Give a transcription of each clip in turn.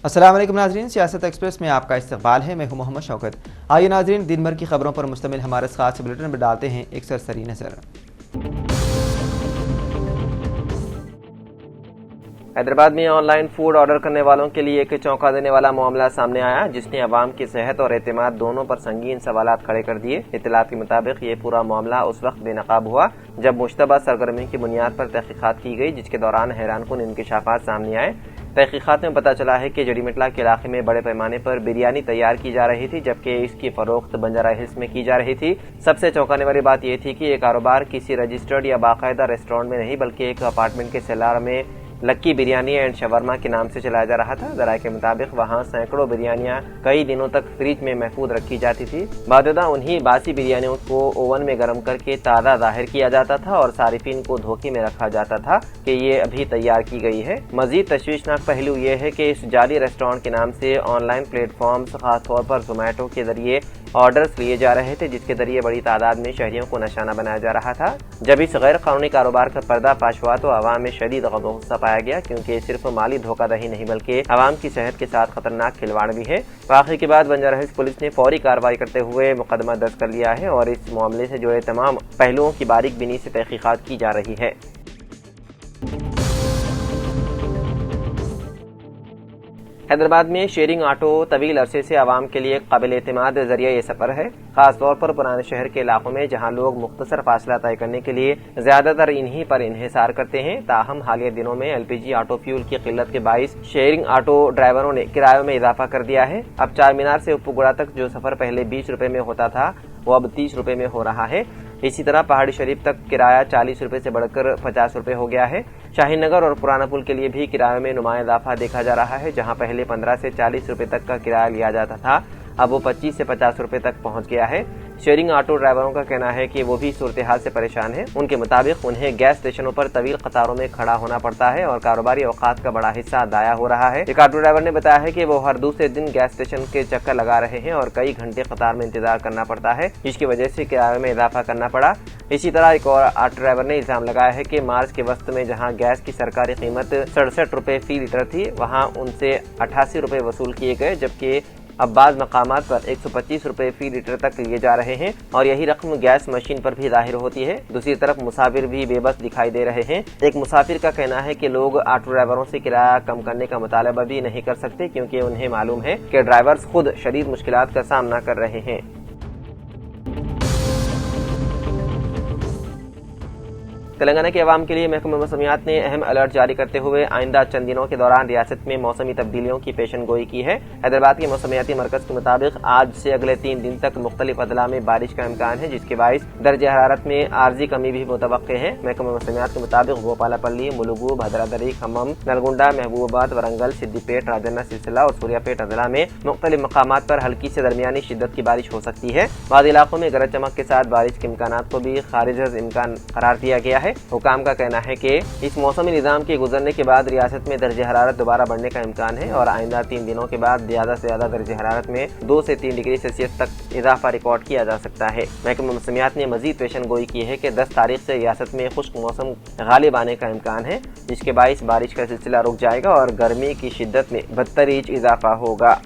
अस्सलाम वालेकुम नाज़रीन, सियासत एक्सप्रेस में आपका इस्तकबाल है। मैं हूं मोहम्मद शौकत। आइए नाज़रीन, दिन भर की खबरों पर मुश्तमिल हमारे खास बुलेटिन में डालते हैं एक सरसरी नज़र। हैदराबाद में ऑनलाइन फूड ऑर्डर करने वालों के लिए एक चौंका देने वाला मामला सामने आया, जिसने अवाम की सेहत और एतमाद दोनों पर संगीन सवालात खड़े कर दिए। इत्तलात के मुताबिक ये पूरा मामला उस वक्त बेनकाब हुआ जब मुश्तबा सरगर्मी की बुनियाद पर तहकीकात की गई, जिसके दौरान हैरानकुन इंकशाफात सामने आए। तहकीकात में पता चला है कि जड़ीमटला के इलाके में बड़े पैमाने पर बिरयानी तैयार की जा रही थी, जबकि इसकी फरोख्त बंजारा हिल्स में की जा रही थी। सबसे चौंकाने वाली बात यह थी कि ये कारोबार किसी रजिस्टर्ड या बाकायदा रेस्टोरेंट में नहीं, बल्कि एक अपार्टमेंट के सेलार में लक्की बिरयानी एंड शवरमा के नाम से चलाया जा रहा था। ज़राए के मुताबिक वहां सैकड़ों बिरयानियां कई दिनों तक फ्रिज में महफूज रखी जाती थी। बाददा उन्हीं बासी बिरयानियों को ओवन में गर्म करके ताज़ा ज़ाहिर किया जाता था और सारिफीन को धोखे में रखा जाता था कि ये अभी तैयार की गई है। मजीद तशवीशनाक पहलू ये है कि इस जाली रेस्टोरेंट के नाम से ऑनलाइन प्लेटफॉर्म्स, खासतौर पर जोमेटो के जरिए ऑर्डर्स लिए जा रहे थे, जिसके जरिए बड़ी तादाद में शहरियों को निशाना बनाया जा रहा था। जब इस गैर कानूनी कारोबार का पर्दाफाश हुआ तो आवाम में शदीद गुस्सा पाया गया, क्योंकि सिर्फ माली धोखाधड़ी नहीं बल्कि आवाम की सेहत के साथ खतरनाक खिलवाड़ भी है। वाक़े के बाद बंजारा हिल्स पुलिस ने फौरी कार्रवाई करते हुए मुकदमा दर्ज कर लिया है और इस मामले से जुड़े तमाम पहलुओं की बारीक बीनी से तहकीकात की जा रही है। हैदराबाद में शेयरिंग ऑटो तवील अरसे से आवाम के लिए काबिल एतमाद जरिया ये सफर है, खासतौर पर पुराने शहर के इलाकों में जहां लोग मुख्तसर फासला तय करने के लिए ज्यादातर इन्हीं पर इन्हिसार करते हैं। ताहम हालिया दिनों में LPG ऑटो फ्यूल की किल्लत के बाइस शेयरिंग ऑटो ड्राइवरों ने किरायों में इजाफा कर दिया है। अब चार मीनार से उप्पुगुड़ा तक जो सफर पहले 20 रुपए में होता था वो अब 30 रुपए में हो रहा है। इसी तरह पहाड़ी शरीफ तक किराया 40 रुपए से बढ़कर 50 रुपए हो गया है। शाहीन नगर और पुराना पुल के लिए भी किराए में नुमाया इजाफा देखा जा रहा है, जहां पहले 15 से 40 रुपए तक का किराया लिया जाता था, अब वो 25 से 50 रुपए तक पहुंच गया है। शेयरिंग ऑटो ड्राइवरों का कहना है कि वो भी सूरत हाल से परेशान है। उनके मुताबिक उन्हें गैस स्टेशनों पर तवील कतारों में खड़ा होना पड़ता है और कारोबारी औकात का बड़ा हिस्सा दाया हो रहा है। एक ऑटो ड्राइवर ने बताया है कि वो हर दूसरे दिन गैस स्टेशन के चक्कर लगा रहे हैं और कई घंटे कतार में इंतजार करना पड़ता है, जिसकी वजह से किराए में इजाफा करना पड़ा। इसी तरह एक और ऑटो ड्राइवर ने इल्जाम लगाया है कि मार्च के वक्त में जहां गैस की सरकारी कीमत 67 रुपए फी लीटर थी, वहां उनसे 88 रुपए वसूल किए गए, जबकि अब बाज़ मकामात पर 125 रुपए फी लीटर तक लिए जा रहे हैं और यही रकम गैस मशीन पर भी जाहिर होती है। दूसरी तरफ मुसाफिर भी बेबस दिखाई दे रहे हैं। एक मुसाफिर का कहना है कि लोग ऑटो ड्राइवरों से किराया कम करने का मुतालबा भी नहीं कर सकते, क्योंकि उन्हें मालूम है कि ड्राइवर्स खुद शदीद मुश्किलात का सामना कर रहे हैं। तेलंगाना के अवाम के लिए महकमा मौसमियात ने अहम अलर्ट जारी करते हुए आइंदा चंद दिनों के दौरान रियासत में मौसमी तब्दीलियों की पेशन गोई की है। हैदराबाद के मौसमियाती मरकज के मुताबिक आज से अगले 3 दिन तक मुख्तलिफ अदला में बारिश का इम्कान है, जिसके बाइस दर्जे हरारत में आर्जी कमी भी मुतवक्के है। महकमा मौसमियात के मुताबिक भोपालापल्ली, मुलुगु, भद्रादरी, खम्मम, नलगुंडा, महबूबाबाद, वरंगल, सिद्दीपेट, राजन्ना सिलसिला और सूर्यापेट अदला में मुख्तलिफ मकामात पर हल्की से दरमियानी शिद्दत की बारिश हो सकती है। बाद इलाकों में गरज चमक के साथ बारिश के इम्कान को भी खारिज इम्कान करार दिया गया है। हुकाम का कहना है कि इस मौसमी निज़ाम के गुजरने के बाद रियासत में दर्जे हरारत दोबारा बढ़ने का इम्कान है और आइंदा 3 दिनों के बाद ज़्यादा से ज़्यादा दर्जे हरारत में 2 से 3 डिग्री सेल्सियस तक इजाफा रिकॉर्ड किया जा सकता है। महकमा मौसमियात ने मजीद पेशन गोई की है कि 10 तारीख से रियासत में खुश्क मौसम गालिब आने का इम्कान है, जिसके बाइस बारिश का सिलसिला रुक जाएगा और गर्मी की शिद्दत में बदतरीज इजाफा होगा।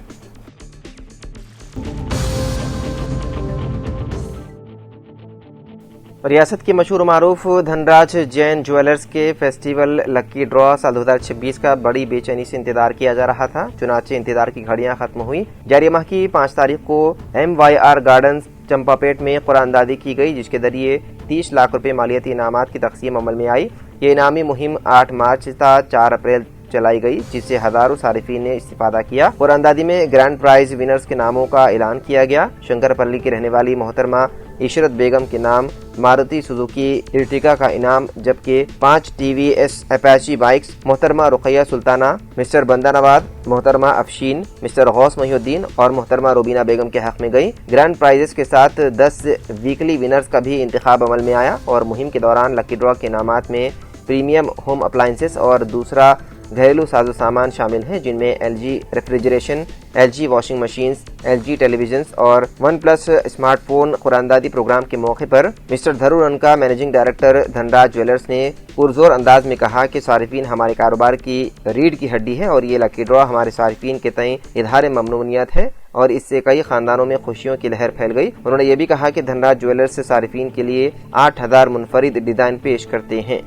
रियासत की मशहूर मारूफ धनराज जैन ज्वेलर्स के फेस्टिवल लक्की ड्रॉ साल 2026 का बड़ी बेचैनी से इंतजार किया जा रहा था। चुनाचे इंतजार की घड़ियां खत्म हुई। जारी माह की 5 तारीख को MYR गार्डन्स चंपापेट में कुरानदादी की गई, जिसके जरिए 30 लाख रुपए मालियाती इनामात की तकसीम अमल में आई। ये इनामी मुहिम 8 मार्च था 4 अप्रैल चलाई गई, जिससे हजारों सारिफीन ने इस्तिफादा किया। कुरानदादी में ग्रैंड प्राइज विनर्स के नामों का ऐलान किया गया। शंकरपल्ली की रहने वाली मोहतरमा इशरत बेगम के नाम मारुति सुजुकी इर्टिगा का इनाम, जबकि 5 TVS अपाची बाइक्स मोहतरमा रुकैया सुल्ताना, मिस्टर बंदा नवाज, मोहतरमा अफशीन, मिस्टर गौस महिउद्दीन और मोहतरमा रुबीना बेगम के हक में गई। ग्रैंड प्राइजेस के साथ 10 वीकली विनर्स का भी इंतखाब अमल में आया और मुहिम के दौरान लकी ड्रॉ के इनामात में प्रीमियम होम अप्लायंसेस और दूसरा घरेलू साजो सामान शामिल हैं, जिनमें LG refrigeration, LG washing machines, LG televisions और OnePlus स्मार्टफोन कुरानदादी प्रोग्राम के मौके पर मिस्टर धरुरन का मैनेजिंग डायरेक्टर धनराज ज्वेलर्स ने पुरजोर अंदाज में कहा कि सारिफीन हमारे कारोबार की रीढ़ की हड्डी है और ये लकी ड्रॉ हमारे सारिफीन के तय इजहार ममनूनियत है और इससे कई खानदानों में खुशियों की लहर फैल गई। उन्होंने ये भी कहा कि धनराज ज्वेलर्स से सारिफीन के लिए 8000 मुनफरिद डिजाइन पेश करते हैं।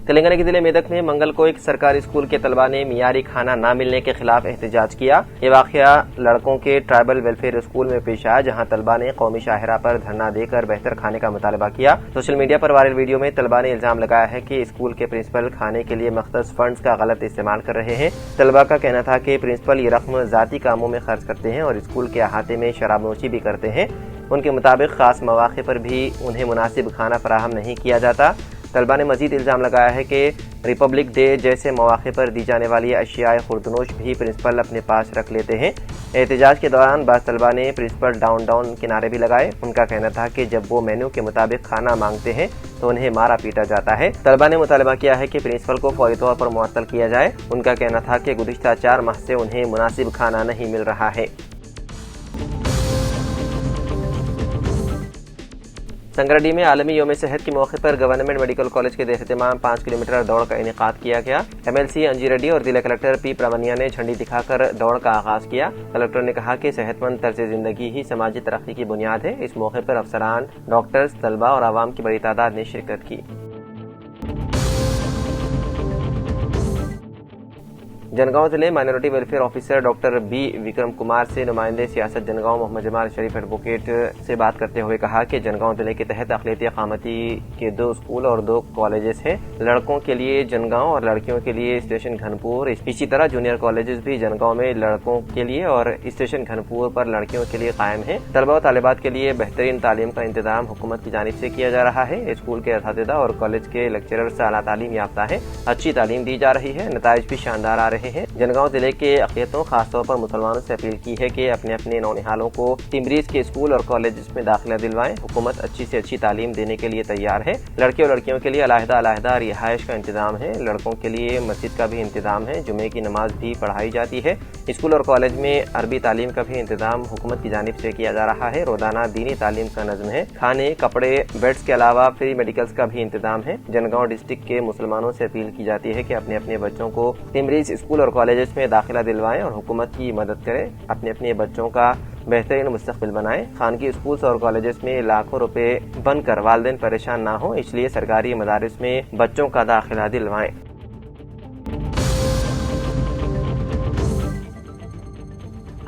तेलंगाना के जिले मेदक में मंगल को एक सरकारी स्कूल के तलबा ने मियारी खाना न मिलने के खिलाफ एहतजाज किया। ये वाकया लड़कों के ट्राइबल वेलफेयर स्कूल में पेश आया, जहां तलबा ने कौमी शाहरा पर धरना देकर बेहतर खाने का मुतालबा किया। सोशल मीडिया पर वायरल वीडियो में तलबा ने इल्जाम लगाया है कि स्कूल के प्रिंसिपल खाने के लिए मख्सूस फंड्स का गलत इस्तेमाल कर रहे हैं। तलबा का कहना था कि प्रिंसिपल ये रकम जाती कामों में खर्च करते हैं और स्कूल के अहाते में शराब नोशी भी करते हैं। उनके मुताबिक खास मौके पर भी उन्हें मुनासिब खाना फराहम नहीं किया जाता। तलबा ने मजीद इल्ज़ाम लगाया है कि रिपब्लिक डे जैसे मौके पर दी जाने वाली अशियाए खुर्दनोश भी प्रिंसिपल अपने पास रख लेते हैं। एहतजाज के दौरान बाज़ तलबा ने प्रिंसिपल डाउन डाउन के नारे भी लगाए। उनका कहना था कि जब वो मेन्यू के मुताबिक खाना मांगते हैं तो उन्हें मारा पीटा जाता है। तलबा ने मुतालबा किया है कि प्रिंसिपल को फौरी तौर पर मुअत्तल किया जाए। उनका कहना था कि गुज़िश्ता 4 माह से उन्हें मुनासिब खाना नहीं मिल रहा है। संगरडी में आलमी यौम सेहत के मौके पर गवर्नमेंट मेडिकल कॉलेज के एहतमाम 5 किलोमीटर दौड़ का इनेकाद किया गया। MLC अंजी रेड्डी और जिला कलेक्टर P प्रमनिया ने झंडी दिखाकर दौड़ का आगाज किया। कलेक्टर ने कहा कि सेहतमंद तर्ज जिंदगी ही समाजी तरक्की की बुनियाद है। इस मौके पर अफसरान, डॉक्टर्स, तलबा और आवाम की बड़ी तादाद ने शिरकत की। जनगांव जिले minority welfare officer doctor B Vikram Kumar से नुमाइंदे सियासत जनगांव मोहम्मद जमाल शरीफ एडवोकेट से बात करते हुए कहा कि जनगांव जिले के तहत अक़लियती अक़ामती के 2 स्कूल और 2 कॉलेजेस हैं। लड़कों के लिए जनगांव और लड़कियों के लिए स्टेशन घनपुर। इसी तरह जूनियर कॉलेजेस भी जनगांव में लड़कों के लिए और स्टेशन घनपुर पर लड़कियों के लिए कायम है। तलबा और तालिबात के लिए बेहतरीन तालीम का इंतजाम हुकूमत की जानिब से किया जा रहा है। स्कूल के असातिज़ा और कॉलेज के लेक्चरर्स आला तालीम याफ्ता है। अच्छी तालीम दी जा रही है, नताइज भी शानदार आ रहे हैं। जनगांव जिले के अक़लियतों खासतौर पर मुसलमानों से अपील की है कि अपने अपने नौनिहालों को टिमरीज के स्कूल और कॉलेज में दाखिला दिलवाएं। हुकूमत अच्छी से अच्छी तालीम देने के लिए तैयार है। लड़के और लड़कियों के लिए अलहदा रिहाइश का इंतजाम है। लड़कों के लिए मस्जिद का भी इंतजाम है। जुमे की नमाज भी पढ़ाई जाती है। स्कूल और कॉलेज में अरबी तालीम का भी इंतजाम हुकूमत की जानिब से किया जा रहा है। रोजाना दीनी तालीम का नज़्म है। खाने, कपड़े, बेड्स के अलावा फ्री मेडिकल्स का भी इंतजाम है। जनगांव डिस्ट्रिक्ट के मुसलमानों से अपील की जाती है कि अपने अपने बच्चों को टिमरीज स्कूल और कॉलेज में दाखिला दिलवाएं और हुकूमत की मदद करें। अपने अपने बच्चों का बेहतरीन मुस्तकबिल बनाएं। खानगी स्कूल्स और कॉलेजेस में लाखों रुपए बनकर वालिदैन परेशान ना हो, इसलिए सरकारी मदारिस में बच्चों का दाखिला दिलवाएं।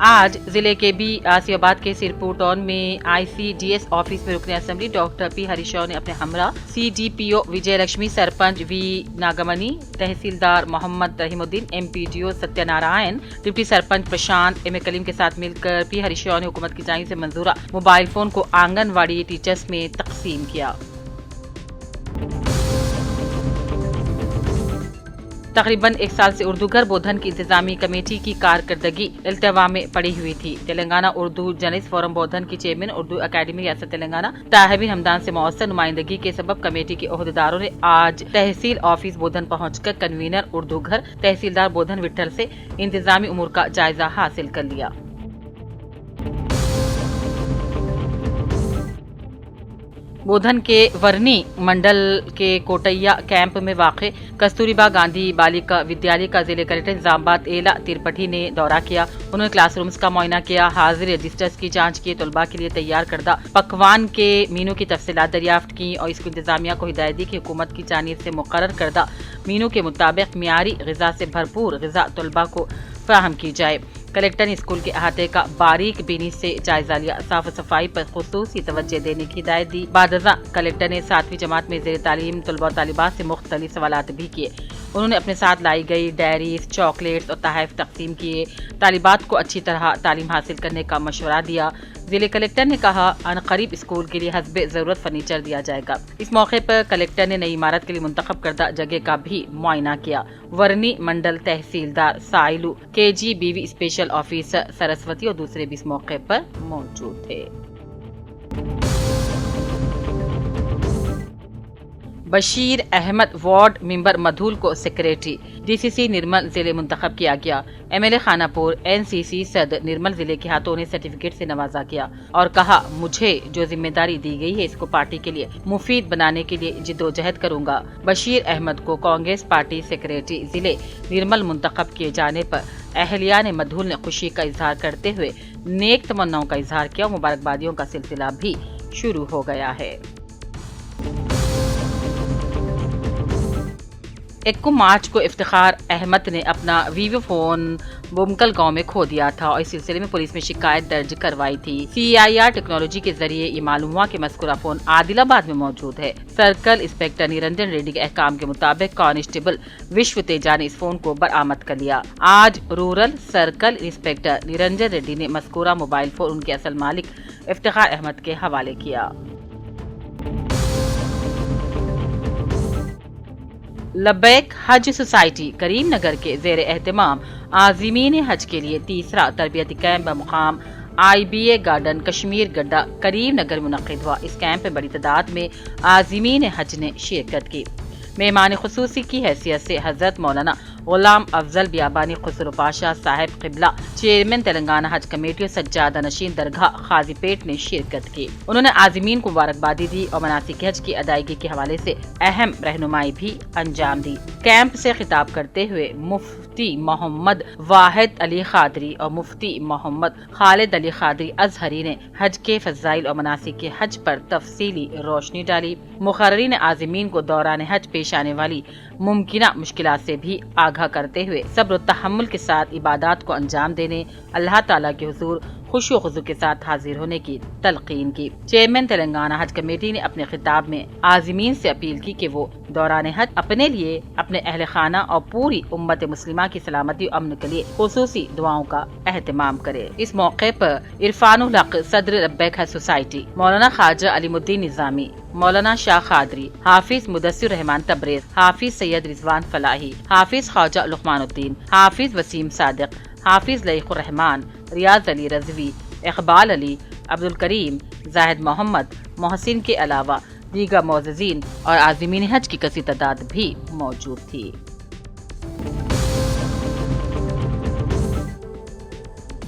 आज जिले के बी आसियाबाद के सिरपुर टाउन में ICDS ऑफिस में रुकने असेंबली डॉक्टर P हरीशराव ने अपने हमरा CDPO विजय लक्ष्मी, सरपंच V नागमणि, तहसीलदार मोहम्मद रहीमुद्दीन, MPDO सत्यनारायण, डिप्टी सरपंच प्रशांत M.A. कलीम के साथ मिलकर P हरीशराव ने हुकूमत की जानिब से मंजूरा मोबाइल फोन को आंगनवाड़ी टीचर्स में तकसीम किया। तकरीबन 1 साल से उर्दू घर बोधन की इंतजामी कमेटी की कारकर्दगी इल्तवा में पड़ी हुई थी। तेलंगाना उर्दू जर्नलिस्ट फोरम बोधन की चेयरमैन उर्दू अकेडमी रियासत तेलंगाना ताहिबी हमदान से मौसर नुमाइंदगी के सबब कमेटी के ओहदेदारों ने आज तहसील ऑफिस बोधन पहुंचकर कन्वीनर उर्दू घर तहसीलदार बोधन विट्ठल से इंतजामी उमूर का जायजा हासिल कर लिया। बोधन के वर्नी मंडल के कोटैया कैंप में वाक़े कस्तूरबा गांधी बालिका विद्यालय का जिले कलेक्टर निजामाबाद एला तिरपठी ने दौरा किया। उन्होंने क्लासरूम्स का मुआयना किया, हाजिर रजिस्टर्स की जांच की, तलबा के लिए तैयार करदा पकवान के मीनू की तफसीलात दरियाफ्त की और इसको इंतजामिया को हिदायत दी कि हुकूमत की जानिब से मुकर्रर करदा मीनू के मुताबिक मियारी ग़िज़ा से भरपूर ग़िज़ा तलबा को फराहम की जाए। कलेक्टर ने स्कूल के अहाते का बारीक बीनी से जायजा लिया, साफ सफाई पर खुसूसी तवज्जो देने की हिदायत दी। बादजा कलेक्टर ने 7वीं जमात में ज़ेर तालीम तलबा और तालिबात से मुख्तलिफ सवालात भी किए। उन्होंने अपने साथ लाई गई डायरीज, चॉकलेट्स और तोहफ़े तकसीम किए। तालिबात को अच्छी तरह तालीम हासिल करने का मशवरा दिया। जिले कलेक्टर ने कहा अनकरीब स्कूल के लिए हस्बे ज़रूरत फर्नीचर दिया जाएगा। इस मौके पर कलेक्टर ने नई इमारत के लिए मुंतखब करदा जगह का भी मुआयना किया। वर्नी मंडल तहसीलदार Sailu, KGBV special officer Saraswati और दूसरे भी इस मौके पर मौजूद थे। बशीर अहमद वार्ड मेंबर मधुल को सेक्रेटरी DCC निर्मल जिले मुंतखब किया गया। MLA खानापुर NCC सदर निर्मल जिले के हाथों ने सर्टिफिकेट से नवाजा किया और कहा, मुझे जो जिम्मेदारी दी गई है इसको पार्टी के लिए मुफीद बनाने के लिए जिद्दोजहद करूंगा। बशीर अहमद को कांग्रेस पार्टी सेक्रेटरी जिले निर्मल मुंतखब किए जाने पर अहलिया ने मधुल ने खुशी का इजहार करते हुए नेक तमन्नाओं का इजहार किया। मुबारकबादियों का सिलसिला भी शुरू हो गया है। 21 मार्च को इफ्तिखार अहमद ने अपना वीवो फोन बुमकल गांव में खो दिया था और इस सिलसिले में पुलिस में शिकायत दर्ज करवाई थी। CIR टेक्नोलॉजी के जरिए ये मालूम हुआ कि मज़कूरा फोन आदिलाबाद में मौजूद है। सर्कल इंस्पेक्टर निरंजन रेड्डी के अहकाम के मुताबिक कांस्टेबल विश्व तेजा ने इस फोन को बरामद कर लिया। आज rural circle inspector Niranjan Reddy ने मज़कूरा मोबाइल फोन उनके असल मालिक इफ्तिखार अहमद के हवाले किया। लब्बैक हज सोसाइटी करीम नगर के जेर एहतमाम आज़मीन हज के लिए तीसरा तरबियती कैंप बमुकाम IBA गार्डन कश्मीर गड्ढा करीम नगर मुनक्किद हुआ। इस कैंप में बड़ी तादाद में आज़मीन हज ने शिरकत की। मेहमान खुसूसी की हैसियत से हजरत मौलाना गुलाम अफजल बियाबानी खुसरो पाशा साहिब क़िबला चेयरमैन तेलंगाना हज कमेटी और सज्जादा नशीन दरगाह खाजीपेट ने शिरकत की। उन्होंने आज़मीन को मुबारकबादी दी और मनासिक हज की अदायगी के हवाले से अहम रहनुमाई भी अंजाम दी। कैंप से खिताब करते हुए मुफ्ती मोहम्मद वाहिद अली खादरी और मुफ्ती मोहम्मद खालिद अली खादरी अजहरी ने हज के फजाइल और मनासिक के हज पर तफसीली रोशनी डाली। मुक़र्रिरीन आज़मीन को दौरान हज पेश आने वाली मुमकिना मुश्किलात से भी आगाह करते हुए सब्र और तहम्मुल के साथ इबादत को अंजाम देने, अल्लाह ताला के हुजूर खुशू खुजू के साथ हाजिर होने की तलकीन की। चेयरमैन तेलंगाना हज कमेटी ने अपने खिताब में आज़मीन से अपील की कि वो दौरान हज अपने लिए, अपने अहले खाना और पूरी उम्मत मुस्लिमा की सलामती और अमन के लिए खुसूसी दुआओं का एहतमाम करे। इस मौके पर इरफानुल हक सदर लब्बैक हज सोसाइटी, मौलाना ख्वाजा अलीमुद्दीन निजामी, मौलाना शाह खादरी, हाफिज मुदस्सिर रहमान तबरेज, हाफिज सैयद रिजवान फलाही, हाफिज ख्वाजा लुकमानुद्दीन, हाफिज वसीम सादिक, हाफिज लईकुर रहमान, रियाज अली रजवी, इकबाल अली, अब्दुल करीम, जाहिद मोहम्मद, मोहसिन के अलावा दीगर मोअज़्ज़िज़ीन और आज़मीन हज की कसी तादाद भी मौजूद थी।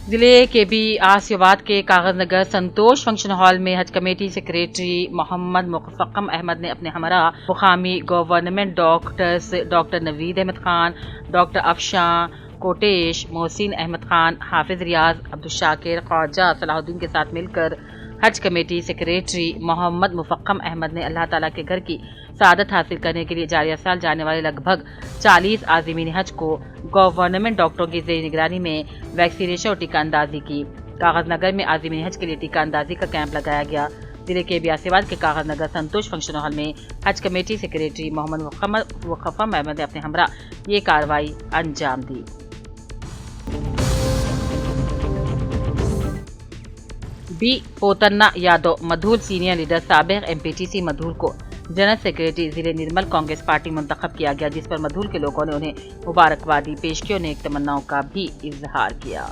जिले के भी आसियाबाद के कागज नगर संतोष फंक्शन हॉल में हज कमेटी सेक्रेटरी मोहम्मद मुफक्कम अहमद ने अपने हमरा मुकामी government doctors doctor Naveed Ahmed Khan, doctor Afsha Kotesh, Mohsin Ahmed Khan, Hafiz Riyaz, Abdul Shakir, Khwaja Salahuddin के साथ मिलकर हज कमेटी सेक्रेटरी मोहम्मद मुफक्कम अहमद ने अल्लाह ताला के घर की सादत हासिल करने के लिए जारी साल जाने वाले लगभग 40 आज़मीन हज को गवर्नमेंट डॉक्टरों की ज़ेर निगरानी में वैक्सीनेशन और टीका अंदाजी की। कागज नगर में आज़मीन हज के लिए टीका अंदाजी का कैंप लगाया गया। जिले के बियासीबाद के कागज नगर संतोष फंक्शन हॉल में हज कमेटी सेक्रेटरी मोहम्मद मुफक्कम अहमद ने अपने हमरा ये कार्रवाई अंजाम दी। बी पोतन्ना यादव मधुल सीनियर लीडर साबिक MPTC मधुल को जनरल सेक्रेटरी जिले निर्मल कांग्रेस पार्टी मुंतखब किया गया, जिस पर मधुल के लोगों ने उन्हें मुबारकबादी पेश की और नेक तमन्नाओं का भी इजहार किया।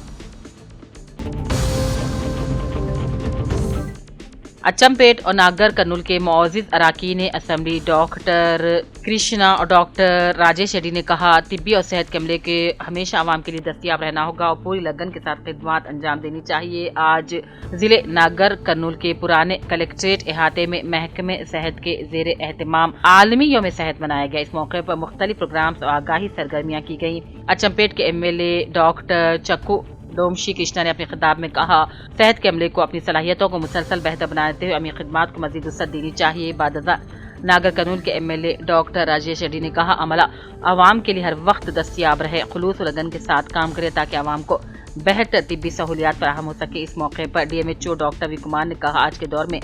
अचमपेट और नागर कर्नूल के मुअज़्ज़िज़ अराकीन असेंबली डॉक्टर कृष्णा और डॉक्टर राजेश रेड्डी ने कहा, तिब्बी और सेहत के अमले के हमेशा आवाम के लिए दस्तियाब रहना होगा और पूरी लगन के साथ खिदमत अंजाम देनी चाहिए। आज जिले नागर कर्नूल के पुराने कलेक्ट्रेट इहाते में महकमे सेहत के जेर एहतमाम आलमी यौम सेहत मनाया गया। इस मौके पर मुख्तलिफ प्रोग्राम्स और आगाही सरगर्मियाँ की गयी। अचमपेट के MLA डॉक्टर चक्कू डोमशी कृष्णा ने अपने खिताब में कहा, सेहत के अमले को अपनी सलाहियतों को मुसलसल बेहतर बनाते हुए अमी खिदमात को मजीद वसअत देनी चाहिए। बादजा नागर कर्नूल के MLA डॉक्टर राजेश रेड्डी ने कहा, अमला आवाम के लिए हर वक्त दस्तियाब रहे, खुलूस और लगन के साथ काम करे ताकि आवाम को बेहतर तिब्बी सहूलियात फराहम हो सके। इस मौके पर DMHO डॉक्टर वी कुमार ने कहा, आज के दौर में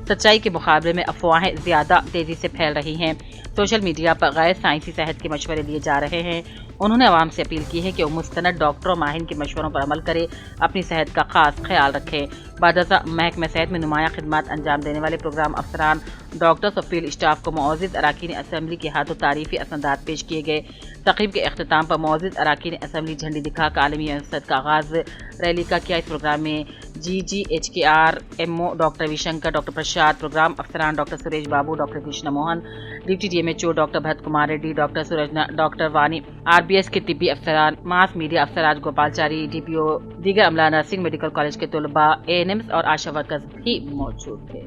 सच्चाई के मुकाबले में अफवाहें ज्यादा तेजी से फैल रही हैं। सोशल मीडिया पर गैर साइंसी सेहत के मशवरे लिए जा रहे हैं। उन्होंने आवाम से अपील की है कि वो मुस्तनद डॉक्टरों और माहिर के मशवरों पर अमल करे, अपनी सेहत का खास ख्याल रखें। बादशाह महकमा सेहत में नुमाया खिदमत अंजाम देने वाले प्रोग्राम अफसरान, डॉक्टर्स और फील्ड स्टाफ को मुअज़्ज़िज़ अराकीन असेंबली के हाथों तारीफी असनादात पेश किए गए। तक़रीब के अख्तिताम पर मुअज़्ज़िज़ अराकीन असेंबली झंडी दिखाकर आलमी मकसद का आगाज़ रैली का किया। इस प्रोग्राम में GGHKR MO doctor Ravishankar, doctor Prasad, programme अफसरान doctor Suresh Babu, doctor Krishna Mohan, deputy DMHO doctor Bharat Kumar Reddy, doctor Surjana, doctor Vani, RBS के तिब्बी अफसरान, मास मीडिया अफसरान गोपालचारी, DPO, दीगर अमला, नर्सिंग मेडिकल कॉलेज के तलबा, ANMs और आशा वर्कर्स भी मौजूद थे।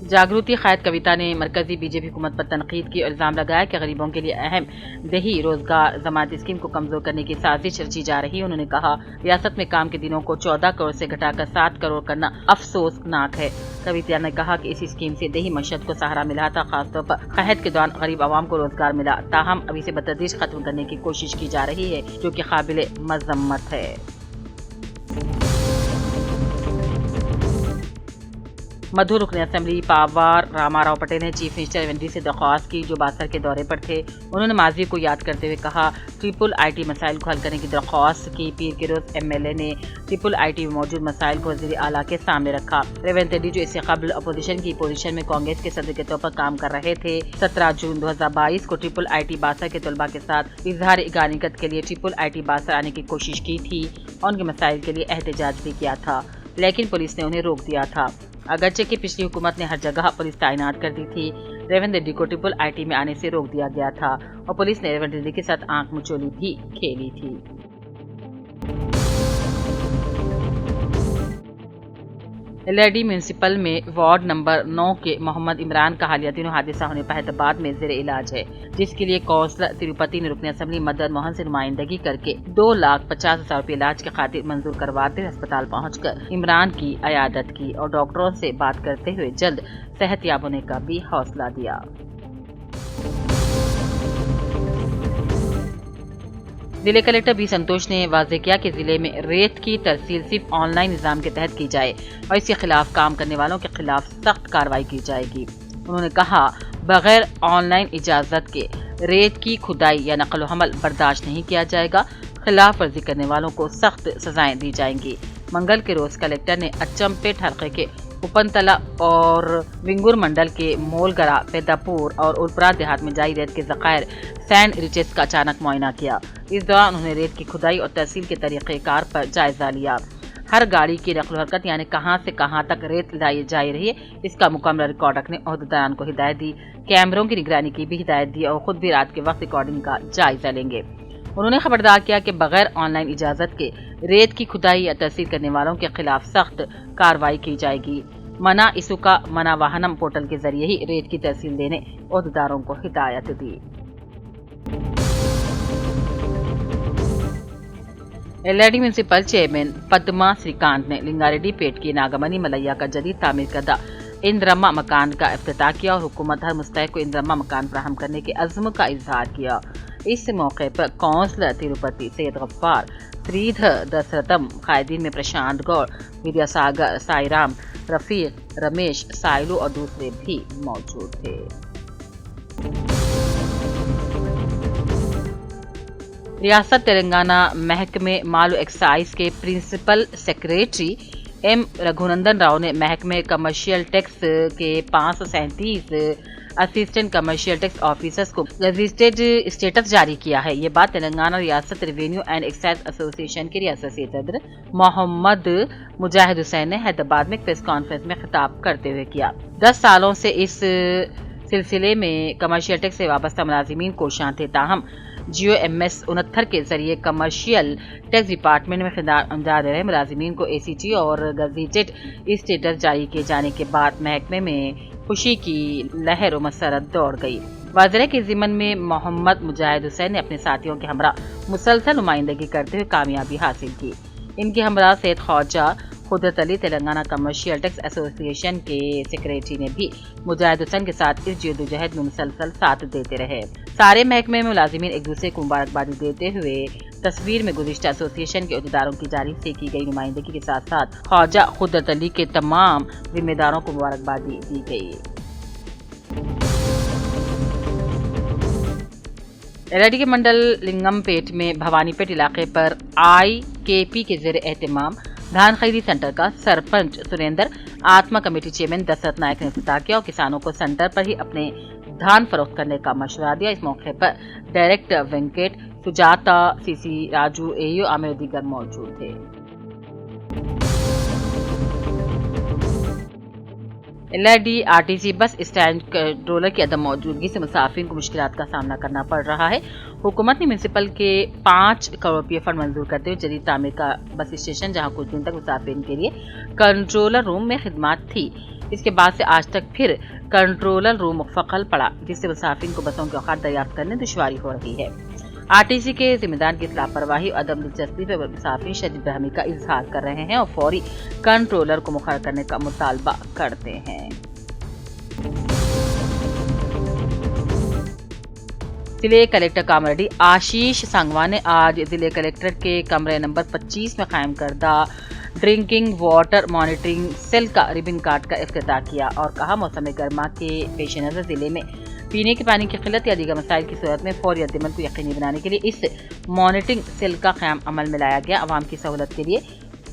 जागृति खैत कविता ने मरकजी BJP हुकूमत पर तनकीद की और इल्जाम लगाया कि गरीबों के लिए अहम दही रोजगार जमानत स्कीम को कमजोर करने की साजिश रची जा रही है। उन्होंने कहा, रियासत में काम के दिनों को 14 करोड़ से घटाकर 7 करोड़ करना अफसोसनाक है। कविता ने कहा कि इस स्कीम से दही मशत को सहारा मिला था, खासतौर पर खैत के दौरान गरीब आवाम को रोजगार मिला, ताहम अभी से बतदरीज खत्म करने की कोशिश की जा रही है, जो कि काबिल मजम्मत है। मधु रुकन असेंबली पावर रामाराव पटेल ने चीफ मिनिस्टर रेवंडी से दरख्वास्त की, जो बासर के दौरे पर थे। उन्होंने माजी को याद करते हुए कहा, IIIT मसाइल को हल करने की दरख्वास्त की। पीर के रोज MLA ने IIIT में मौजूद मसाइल को वज़ीर आला के सामने रखा। रेवंत रेड्डी, जो इससे कबल अपोजिशन की पोजीशन में कांग्रेस के सदर के तौर पर काम कर रहे थे, 17 जून 2022 को IIIT बासर के तलबा के साथ इजहार इगानिकत के लिए IIIT बासर आने की कोशिश की थी और उनके मसाइल के लिए एहतजाज भी किया था, लेकिन पुलिस ने उन्हें रोक दिया था। अगरचे कि पिछली हुकूमत ने हर जगह पुलिस तैनात कर दी थी, रेवंत रेड्डी को IIIT में आने से रोक दिया गया था और पुलिस ने रेवंत रेड्डी के साथ आंख मुचोली भी खेली थी। LRD म्यूनिसिपल में वार्ड नंबर 9 के मोहम्मद इमरान का हालिया दिनों हादसा होने पर हैदराबाद में ज़ेर इलाज है, जिसके लिए कौंसलर तिरुपति ने रुकन असेंबली मदन मोहन से नुमाइंदगी करके 2,50,000 रुपये इलाज की खातिर मंजूर करवाते हुए अस्पताल पहुंचकर इमरान की अयादत की और डॉक्टरों से बात करते हुए जल्द सेहतयाब होने का भी हौसला दिया। जिले कलेक्टर बी संतोष ने वाज़ेह किया कि जिले में रेत की तरसील सिर्फ ऑनलाइन निज़ाम के तहत की जाए और इसके खिलाफ काम करने वालों के खिलाफ सख्त कार्रवाई की जाएगी। उन्होंने कहा, बगैर ऑनलाइन इजाज़त के रेत की खुदाई या नकल हमल बर्दाश्त नहीं किया जाएगा। खिलाफ वर्जी करने वालों को सख्त सजाएं दी जाएंगी। मंगल के रोज कलेक्टर ने अचम्पेट हल्के के उपनतला और विंगुर मंडल के मोलगरा, पेदापुर और उलपरा देहात में जारी रेत के ज़खायर सैंड रिचेस का अचानक मुआयना किया। इस दौरान उन्होंने रेत की खुदाई और तहसील के तरीक़ेकार पर जायजा लिया। हर गाड़ी की नक़ल हरकत यानी कहां से कहां तक रेत लाई जा रही है, इसका मुकम्मल रिकॉर्ड रखने ओहदेदारान को हिदायत दी। कैमरों की निगरानी की भी हिदायत दी और खुद भी रात के वक्त रिकॉर्डिंग का जायजा लेंगे। उन्होंने खबरदार किया कि बगैर ऑनलाइन इजाज़त के रेत की खुदाई या तहसील करने वालों के खिलाफ सख्त कार्रवाई की जाएगी। मना इसुका मना वाहनम पोर्टल के जरिए ही रेत की तहसील देने ओहदेदारों को हिदायत दी। LRD municipal chairman Padma Srikanth ने लिंगारेड्डी पेट की नागमनी मलैया का जदीद तामीर करदा इंद्रम्मा मकान का इफ्तिताह किया और हुकूमत हर मुस्तहिक को इंद्रम्मा मकान फराहम करने के अज़्म का इजहार किया। इस मौके पर कौंसलर तिरुपति सैयद गफ्फार, श्रीधर दशरथम, कायदीन में प्रशांत गौड़, विद्यासागर, साईराम, रफीक, रमेश, साइलू और दूसरे भी मौजूद थे। रियासत तेलंगाना महकमे माल एक्साइज के principal secretary M Raghunandan Rao ने महकमे कमर्शियल टैक्स के 537 असिस्टेंट कमर्शियल टैक्स ऑफिसर्स को गजेटेड स्टेटस जारी किया है। ये बात तेलंगाना रियासत रेवेन्यू एंड एक्साइज एसोसिएशन के रियासती सदर मोहम्मद मुजाहिद हुसैन ने हैदराबाद में प्रेस कॉन्फ्रेंस में खिताब करते हुए किया। 10 सालों से इस सिलसिले में कमर्शियल टैक्स से वाबस्ता मुलाजिमीन कोशां थे, ताहम GOMS 69 के जरिए कमर्शियल टैक्स डिपार्टमेंट में खिदमत अंजाम दे रहे मुलाजिमीन को ACT और गजेटेड स्टेटस जारी किए जाने के बाद महकमे में खुशी की लहर व मसरत दौड़ गई। वाज़ेह के ज़िमन में मोहम्मद मुजाहिद हुसैन ने अपने साथियों के हमरा मुसलसल नुमाइंदगी करते हुए कामयाबी हासिल की। इनके हमरा सैयद ख्वाजा कुदरत Ali Telangana commercial tax association के सेक्रेटरी ने भी मुजाहिद हुसैन के साथ इस जद्दोजहद में मुसलसल साथ देते रहे। सारे महकमे में मुलाजिमीन एक दूसरे को मुबारकबादी देते हुए तस्वीर में गुज़िश्ता एसोसिएशन के अहदेदारों की जारी से की गई नुमाइंदगी के साथ साथ ख्वाजा कुदरत अली के तमाम जिम्मेदारों को मुबारकबादी दी गई। LRD के मंडल लिंगमपेट में भवानीपेट इलाके पर IKP के ज़ेर एहतमाम धान खरीदी सेंटर का सरपंच सुरेंद्र, आत्मा कमेटी चेयरमैन दशरथ नायक ने इफ्तिताह किया और किसानों को सेंटर पर ही अपने धान फरोख्त करने का मशवरा दिया। इस मौके पर director Venkat Sujata, CC Raju, AU Aamir दीगर मौजूद थे। LRD RTC bus stand controller की अदम मौजूदगी से मुसाफिरों को मुश्किलात का सामना करना पड़ रहा है। हुकूमत ने म्यूनसिपल के 5 करोड़ रुपये फंड मंजूर करते हुए जदीद तामीर का बस स्टेशन, जहां कुछ दिन तक मुसाफिरों के लिए कंट्रोलर रूम में खिदमत थी, इसके बाद से आज तक फिर कंट्रोलर रूम मुफ़क्कल पड़ा, जिससे मुसाफिरों को बसों के औकात दरियाफ्त करने में दुश्वारी हो रही है। RTC के जिम्मेदार की लापरवाही और अदम दिलचस्पी पर मुसाफिर शदीद बहमी का इजहार कर रहे हैं और फौरी कंट्रोलर को मुखर करने का मुतालबा करते हैं। जिले कलेक्टर कामरेड्डी आशीष सांगवान ने आज जिले कलेक्टर के कमरे नंबर 25 में कायम करदा ड्रिंकिंग वाटर मॉनिटरिंग सेल का रिबन काट कर इफ्तिताह किया और कहा, मौसम गर्मा के पेश नज़र जिले में पीने के पानी की किल्लत या दीगर मसाइल की सूरत में फौरी अमल को यकीनी बनाने के लिए इस मॉनिटरिंग सेल का क़याम अमल में लाया गया। आवाम की सहूलत के लिए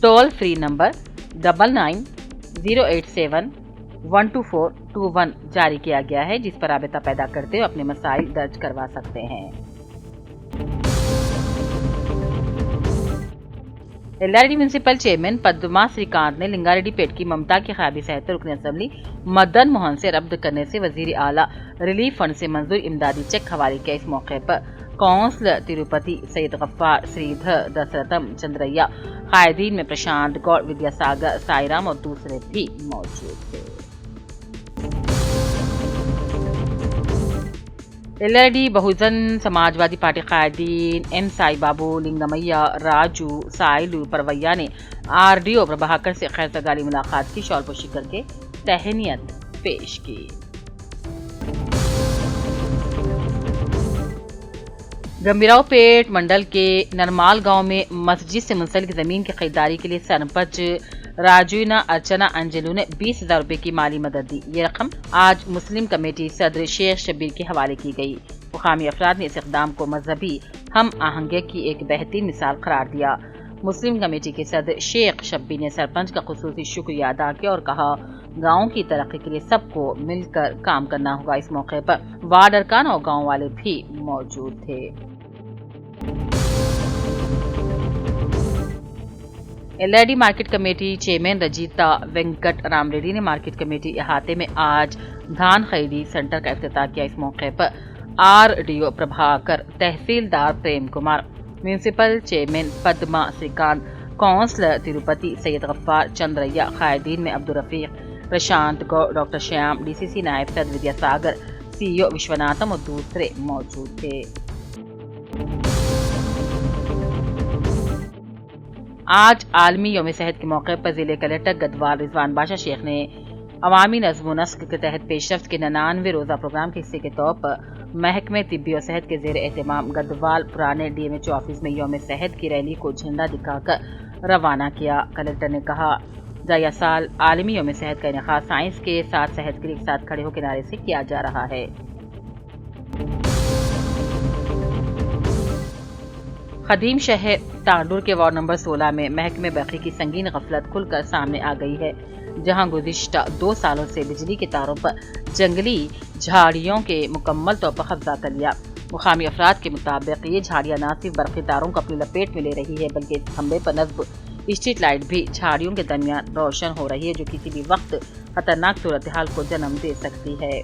टोल फ्री नंबर 9908712421 जारी किया गया है, जिस पर राबता पैदा करते हुए अपने मसाइल दर्ज करवा सकते हैं। LRD municipal chairman Padma Srikanth ने लिंगारेड्डी पेट की ममता की ख़याबी सेहत रुकन असेंबली मदन मोहन से रब्त करने से वजीर आला रिलीफ फंड से मंजूर इमदादी चेक हवाले किया। इस मौके पर काउंसिलर तिरुपति सैयद गफ्फार, श्रीधर, दशरथम, चंद्रैया, कायदीन में प्रशांत गौड़, विद्यासागर, साईराम और दूसरे भी मौजूद थे। LRD Bahujan Samajwadi party कायदीन M Sai बाबू, लिंगमैया, राजू, साइलू परवैया ने RDO प्रभाकर से खैर सगाली मुलाकात की, शॉलपोशी करके तहनीत पेश की। गंभीराव पेट मंडल के नरमाल गांव में मस्जिद से मुंसलिक जमीन की खरीदारी के लिए सरपंच राजूना अर्चना अंजलू ने 20,000 रुपए की माली मदद दी। ये रकम आज मुस्लिम कमेटी सदर शेख शब्बीर के हवाले की गई। मुकामी अफराद ने इस इक़दाम को मजहबी हम आहंगी की एक बेहतरीन मिसाल करार दिया। मुस्लिम कमेटी के सदर शेख शब्बीर ने सरपंच का खुसूसी शुक्रिया अदा किया और कहा, गांव की तरक्की के लिए सबको मिलकर काम करना होगा। इस मौके पर वार्ड अरकान और गाँव वाले भी मौजूद थे। LRD market committee chairman Rajitha Venkat Ramreddy ने मार्केट कमेटी अहाते में आज धान खरीदी सेंटर का इफ्तिताह किया। इस मौके पर RDO Prabhakar, tehsildar Prem Kumar, municipal chairman Padma Srikanth, councillor Tirupati Syed Gaffar, Chandraiah, कायदीन में अब्दुल रफीक, प्रशांत गौड़, डॉक्टर श्याम, DCC नायब सदर विद्यासागर, CEO विश्वनाथम और दूसरे मौजूद थे। आज आलमी यौम सेहत के मौके पर जिले कलेक्टर गदवाल रिजवान बादशाह शेख ने अवामी नज़्म व नस्क के तहत पेशरफ्त के 99वें रोज़ा प्रोग्राम के हिस्से के तौर पर महकमे तिब्बी और सेहत के ज़ेर एहतमाम गदवाल पुराने DMHO ऑफिस में यौम सेहत की रैली को झंडा दिखाकर रवाना किया। कलेक्टर ने कहा, जाया साल आलमी यौम सेहत का इनेकाद साइंस के साथ सेहत के लिए एक साथ खड़े हो किनारे से किया जा रहा है। खदीम शहर तांडुर के वार्ड नंबर 16 में महकमे बरक़ी की संगीन गफलत खुलकर सामने आ गई है, जहां गुज़िश्ता 2 सालों से बिजली के तारों पर जंगली झाड़ियों के मुकम्मल तौर पर कब्जा कर लिया। मुकामी अफराद के मुताबिक ये झाड़ियाँ न सिर्फ बरक़ी तारों को अपनी लपेट में ले रही है, बल्कि इस खंबे पर नस्ब स्ट्रीट लाइट भी झाड़ियों के दरमियान रोशन हो रही है, जो किसी भी वक्त खतरनाक सूरत हाल को जन्म दे सकती है।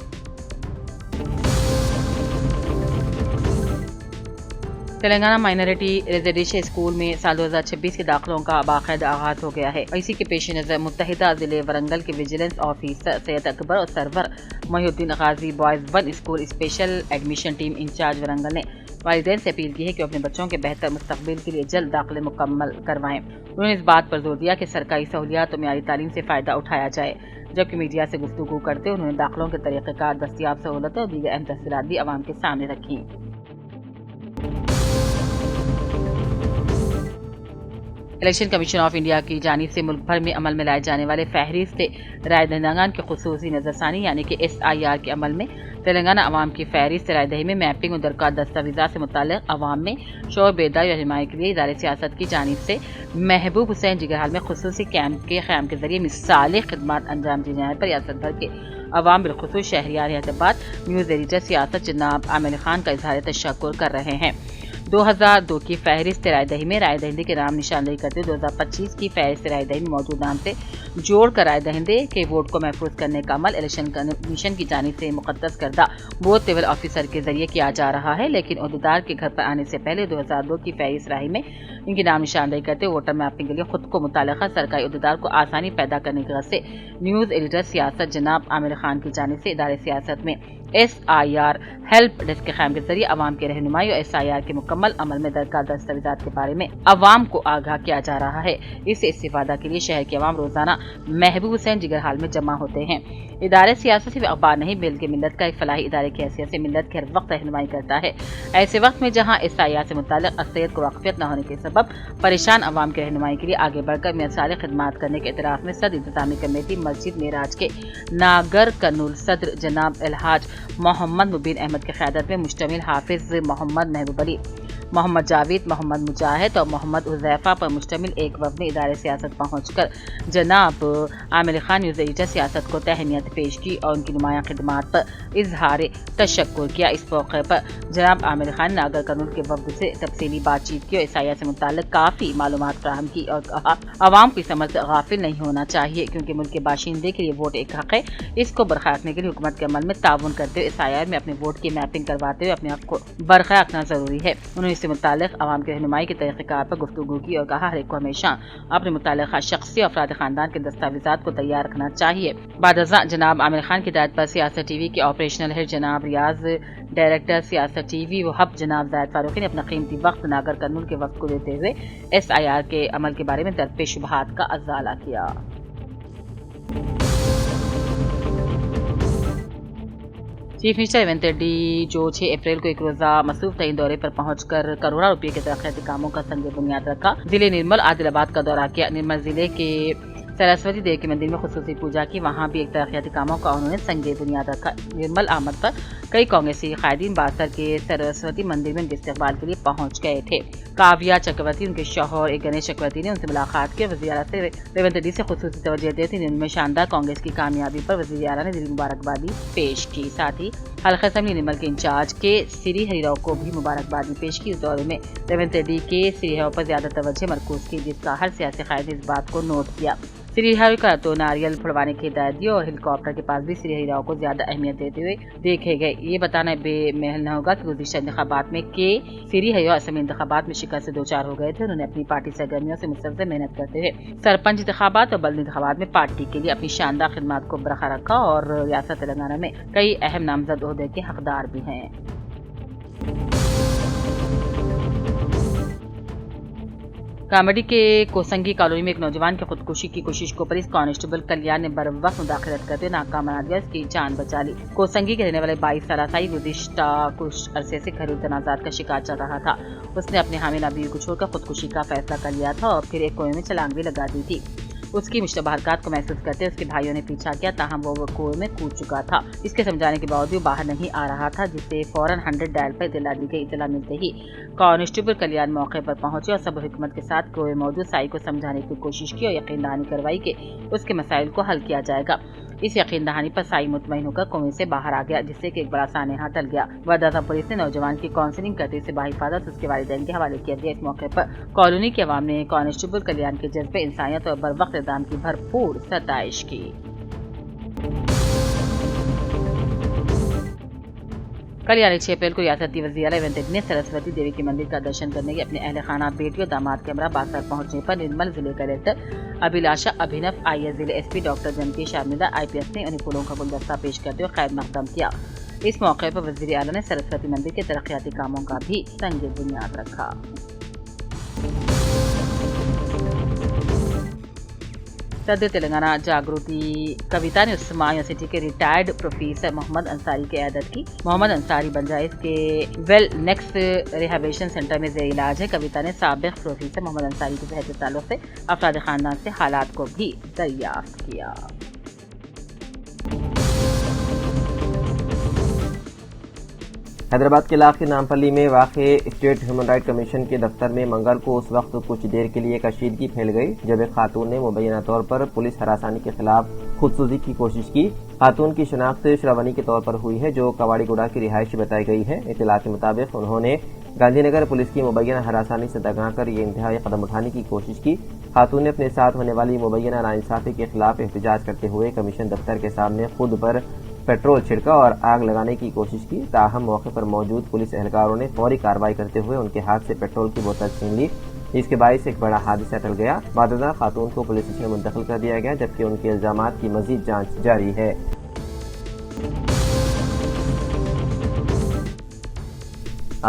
तेलंगाना माइनॉरिटी रेजिडेंशियल स्कूल में साल 2026 के दाखिलों का बाकायदा आगाज हो गया है। इसी के पेश नज़र मुत्तहिदा जिले वरंगल के विजिलेंस ऑफिसर सैयद अकबर और Sarwar Mohiuddin Ghazi boys 1 school special admission team incharge Warangal ने वालिदैन से अपील की है कि अपने बच्चों के बेहतर मुस्तकबिल के लिए जल्द दाखिले मुकम्मल करवाएं। उन्होंने इस बात पर जोर दिया कि सरकारी सहूलियात और मियारी तालीम से फ़ायदा उठाया जाए। जबकि मीडिया से गुफ्तगू करते उन्होंने दाखिलों के तरीक़ेकार, दस्तियाब सहूलतें और दीगर अहम तफसीलात भी आवाम के सामने रखी। इलेक्शन कमीशन ऑफ इंडिया की जानिब से मुल्क भर में अमल में लाए जाने वाले फहरिस्त राय दहिंदगान की खुसूसी नजरसानी यानी कि SIR के अमल में तेलंगाना अवाम की फहरिस्त राय दही में मैपिंग और दरकार दस्तावेज़ात से मुताल्लिक़ अवाम में शोर बेदारी और रहनुमाई के लिए इदारे सियासत की जानिब से महबूब हुसैन जिगरहाल में खुसूसी कैंप के क़याम के जरिए मिसाली खिदमत अंजाम दी जाने पर रियासत भर के अवाम बिलखुसूस शहरियार हैदराबाद न्यूज़ एडिटर सियासत जनाब आमिर खान का इजहार तशक्कुर कर रहे हैं। 2002 की फहरिस्त राय दही में राय दहिंदे के नाम निशानदेही करते हुए 2025 की फहरिस्त राय दही में मौजूद नाम से जोड़कर राय दहिंदे के वोट को महफूज करने का अमल इलेक्शन कमीशन की जानिब से मुक़द्दस करदा बूथ लेवल ऑफिसर के जरिए किया जा रहा है, लेकिन ओहदेदार के घर पर आने से पहले 2002 की फहरिस्त राही में इनकी नाम निशानदेही करते हुए वोटर मैपिंग के लिए खुद को मुतालिका सरकारी ओहदेदार को आसानी पैदा करने की गरज से न्यूज़ एडिटर सियासत जनाब आमिर खान की जानिब से इदारे सियासत में SIR हेल्प डेस्क के क़याम के जरिए अवाम की रहनुमाई और SIR के मुकम्मल अमल में दरकार दस्तावेजात के बारे में अवाम को आगाह किया जा रहा है। इससे इस्तिफादा के लिए शहर के अवाम रोजाना महबूब हुसैन जिगर हाल में जमा होते हैं। इदारे सियासत सिर्फ अखबार नहीं बल्कि मिल्लत का एक फलाही इदारे की हैसियत से मिल्लत की हर वक्त रहनुमाई करता है। ऐसे वक्त में जहाँ SIR से मुताल्लिक़ अक्सरियत को वाक़फ़ियत न होने के सबब परेशान अवाम की रहनुमाई के लिए आगे बढ़कर मिसाली खिदमात करने के इतराफ़ में सदर इंतज़ामी कमेटी मस्जिद मेराज के नागर कन्नुल सदर जनाब अलहाज मोहम्मद मुबीन अहमद की क़यादत में मुश्तमिल हाफिज मोहम्मद महबूब अली, मोहम्मद जावेद, मोहम्मद मुजाहिद और मोहम्मद हुज़ैफ़ा पर मुश्तमिल एक वफ़द ने इदारे सियासत पहुँचकर जनाब आमिर खान न्यूज़ एडिटर सियासत को तहनीत पेश की और उनकी नुमाया खिदमात पर इजहार तशक्कुर किया। इस मौके पर जनाब आमिर खान ने नागर कन्नुल के वफ़द से तफसीली बातचीत की और SIR से मुताल्लिक़ काफ़ी मालूमात फराहम की और कहा अवाम को इस अमल से गाफिल नहीं होना चाहिए क्योंकि मुल्क के बाशिंदे के लिए वोट एक हक़ है। इसको बरक़रार रखने के लिए हुकूमत के अमल में ताउन करते हुए SIR में अपने वोट की मैपिंग करवाते हुए अपने हक़ को बरक़रार रखना ज़रूरी है। उन्होंने इससे मुताल्लिक़ अवाम की रहनुमाई के तरीक़ेकार पर गुफ्तगू की और कहा हर एक को हमेशा अपने मुताल्लिक़ा शख्सी और अफ़राद ख़ानदान के दस्तावेज़ात को तैयार रखना चाहिए। बाद जनाब आमिर खान की हिदायत पर सियासत TV के ऑपरेशनल हेड जनाब रियाज, डायरेक्टर सियासत TV वहब जनाब ज़ाहिद फारूकी ने अपना कीमती वक्त नागर कन्नुल के वक्त को देते हुए SIR के अमल के बारे में दरपेश शुबहात का अज़ाला किया। चीफ मिनिस्टर रेवंत रेड्डी जो 6 अप्रैल को एक रोजा मसरूफ तरीन दौरे पर पहुंचकर करोड़ों रुपये के तरक्याती कामों का संग बुनियाद रखा। जिले निर्मल आदिलाबाद का दौरा किया। निर्मल जिले के सरस्वती देवी के मंदिर में खुसूसी पूजा की, वहाँ भी एक तरक्याती कामों का उन्होंने संग बुनियाद रखा। निर्मल आमद पर कई कांग्रेसी कायदीन बासर के सरस्वती मंदिर में उनके इस्तकबाल के लिए पहुंच गए थे। काव्या चक्रवर्ती, उनके शौहर एक गणेश चक्रवर्ती ने उनसे मुलाकात की। वज़ीर आला से रेवंत रेड्डी से खुसूसी तवज्जो देती निर्मल में शानदार कांग्रेस की कामयाबी पर वज़ीर आला ने दिली मुबारकबादी पेश की। साथ ही हल्का असेंबली निर्मल के इंचार्ज के श्री हरिराव को भी मुबारकबादी पेश की। इस दौरे में रेवंत रेड्डी के श्री हरिराव पर ज्यादा तवज्जो मरकूज की, जिसका हर सियासी कायद ने इस बात को नोट किया। श्री हरिराव का तो नारियल फुड़वाने की हिदायत दी और हेलीकॉप्टर के पास भी श्री हरिराव को ज्यादा अहमियत देते हुए देखे गए। ये बताना बेमहल न होगा कि गुज़िश्ता इंतखाबात में के श्री हरिराव असेंबली इंतखाबात में शिकस्त से 2-4 हो गए थे। उन्होंने अपनी पार्टी सरगर्मियों से मुसलसल मेहनत करते हुए सरपंच इंतखाबात और बल्द इंतखाबात में पार्टी के लिए अपनी शानदार खिदमात को बरकरार रखा और रियासत तेलंगाना में कई अहम नामजद ओहदे के हकदार भी हैं। कामेडी के कोसंगी कॉलोनी में एक नौजवान की खुदकुशी की कोशिश को पुलिस कांस्टेबल कल्याण ने बरवक्त मुदाखलत करते हुए नाकाम बना दिया, इसकी जान बचा ली। कोसंगी के रहने वाले 22 साल साई गुज़िश्ता कुछ अरसे से घरेलू तनाज़ात का शिकार चल रहा था। उसने अपने हामिल बीवी को छोड़कर खुदकुशी का फैसला कर लिया था और फिर एक कुएं में छलांग भी लगा दी थी। उसकी मुश्तबह हरकत को महसूस करते उसके भाइयों ने पीछा किया, ताहम वो कुएं में कूद चुका था। इसके समझाने के बावजूद बाहर नहीं आ रहा था, जिससे फौरन 100 डायल पर इतला दी गई। इतला मिलते ही कांस्टेबल कल्याण मौके पर पहुंचे और सब हिकमत के साथ कुएं मौजूद साई को समझाने की कोशिश की और यकीन दहानी करवाई कि उसके मसाइल को हल किया जाएगा। इस यकीन दहानी पर साई मुतमईन होकर कुएं से बाहर आ गया, जिससे कि एक बड़ा सानेहा टल गया। वदाता पुलिस ने नौजवान की काउंसलिंग करते उसे बाहिफाजत उसके वालिदैन के हवाले किया गया। इस मौके पर कॉलोनी के अवाम ने कांस्टेबल कल्याण के जज्बे इंसानियत और बरवक्त इक़दाम की भरपूर सताइश की। कल यानी 6 अप्रैल को रियासती वज़ीर आला रेवंत रेड्डी ने सरस्वती देवी के मंदिर का दर्शन करने के अपने अहल खाना, बेटी और दामाद के हमरा बासर पहुंचने पर निर्मल जिले कलेक्टर अभिलाषा अभिनव, IAS जिले SP डॉक्टर जमकेश शामिला IPS ने उन्हें फूलों का गुलदस्ता पेश करते हुए खैर मकदम किया। इस मौके पर वज़ीर आला ने सरस्वती मंदिर के तरक्याती कामों का भी संग बुनियाद रखा। सदर तेलंगाना जागृति कविता ने उस्मा यूनिवर्सिटी के रिटायर्ड प्रोफेसर मोहम्मद अंसारी की इयादत की। मोहम्मद अंसारी बंजाइस के वेल नेक्स्ट रिहैबिलिटेशन सेंटर में ज़ेर इलाज है। कविता ने साबिक़ प्रोफेसर मोहम्मद अंसारी के सेहत ताल्लुक़ से अफराद ख़ानदान से हालात को भी दरियाफ्त किया। हैदराबाद के इलाके नामपल्ली में वाक़े स्टेट ह्यूमन राइट कमीशन के दफ्तर में मंगल को उस वक्त कुछ देर के लिए कशीदगी फैल गई जब एक खातून ने मुबैना तौर पर पुलिस हरासानी के खिलाफ खुदसूजी की कोशिश की। खातून की शनाख्त श्रावणी के तौर पर हुई है, जो कवाड़ीगुड़ा की रिहायशी बताई गई है। इत्तला के मुताबिक उन्होंने گاندھی نگر پولیس کی مبینہ ہراسانی سے دگا کر یہ انتہائی قدم اٹھانے کی کوشش کی۔ خاتون نے اپنے ساتھ ہونے والی مبینہ ناانصافی کے خلاف احتجاج کرتے ہوئے کمیشن دفتر کے سامنے خود پر پیٹرول چھڑکا اور آگ لگانے کی کوشش کی، تاہم موقع پر موجود پولیس اہلکاروں نے فوری کارروائی کرتے ہوئے ان کے ہاتھ سے پیٹرول کی بوتل چھین لی، جس کے باعث ایک بڑا حادثہ ٹل گیا۔ بعد ازاں خاتون کو پولیس اسٹیشن منتقل کر دیا گیا، جبکہ ان کے الزامات کی مزید جانچ جاری ہے۔